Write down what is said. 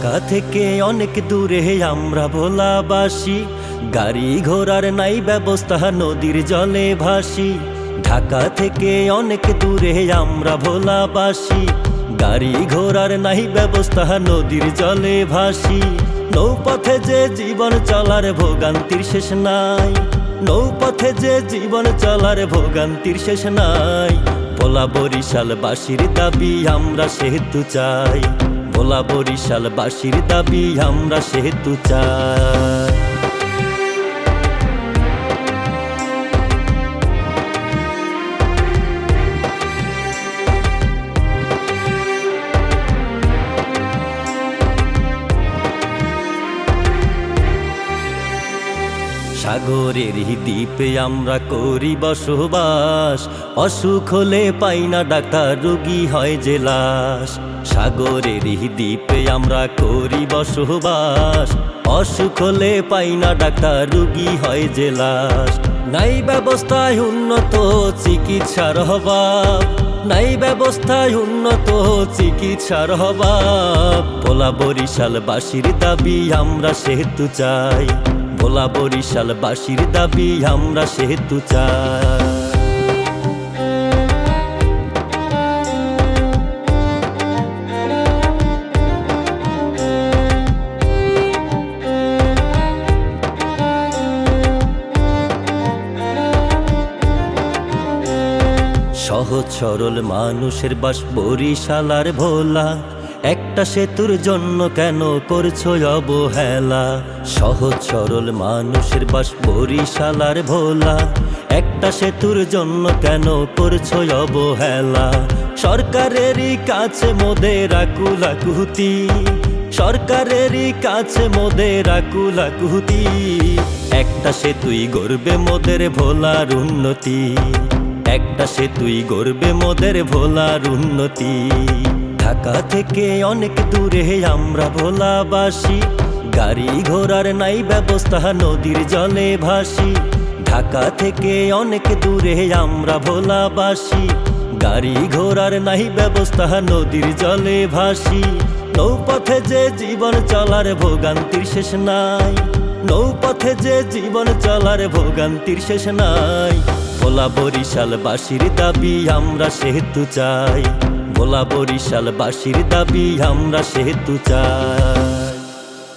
ঢাকা থেকে অনেক দূরে আমরা ভোলাবাসী, গাড়ি ঘোড়ার নাই ব্যবস্থা, নদীর জলে ভাসি। ঢাকা থেকে অনেক দূরে আমরা ভোলাবাসী, গাড়ি ঘোড়ার নাই ব্যবস্থা, নদীর জলে ভাসি। নৌপথে যে জীবন চলার ভোগান্তির শেষ নাই, নৌপথে যে জীবন চলার ভোগান্তির শেষ নাই। ভোলা বরিশালবাসীর দাবি আমরা সেতু চাই, ভোলা বরিশালবাসীর দাবি আমরা সেতু চাই। সাগরের দ্বীপে আমরা করি বসবাস, অসুখ হলে পাই না ডাক্তার, রোগী হয় যে লাশ। সাগরের দ্বীপে আমরা করি বসবাস, অসুখ হলে পাই না ডাক্তার, রোগী হয় যে লাশ। নাই ব্যবস্থায় উন্নত চিকিৎসার অভাব, নাই ব্যবস্থায় উন্নত চিকিৎসার অভাব। ভোলা বরিশালবাসীর দাবি আমরা সেতু চাই, ভোলা বরিশালবাসীর দাবি আমরা সেতু চাই। সহজ সরল মানুষের বাস বরিশাল আর ভোলা, একটা সেতুর জন্য কেন করছো অবহেলা? সহজ সরল মানুষের বাস বরিশাল আর ভোলা, একটা সেতুর জন্য কেন করছো অবহেলা? সরকারেরই কাছে মোদের আকুল আকুতি, সরকারেরই কাছে মোদের আকুল আকুতি। একটা সেতুই গড়বে মোদের ভোলার উন্নতি, একটা সেতুই গড়বে মোদের ভোলার উন্নতি। ঢাকা থেকে অনেক দূরে আমরা ভোলাবাসী, গাড়ি ঘোড়ার নাই ব্যবস্থা, নদীর জলে ভাসি। ঢাকা থেকে অনেক দূরে আমরা ভোলাবাসী, গাড়ি ঘোড়ার নাই ব্যবস্থা, নদীর জলে ভাসি। নৌপথে যে জীবন চলার ভোগান্তির শেষ নাই, নৌপথে যে জীবন চলার ভোগান্তির শেষ নাই। ভোলা বরিশালবাসীর দাবি আমরা সেতু চাই, ভোলা বরিশালবাসীর দাবি আমরা সেতু চাই।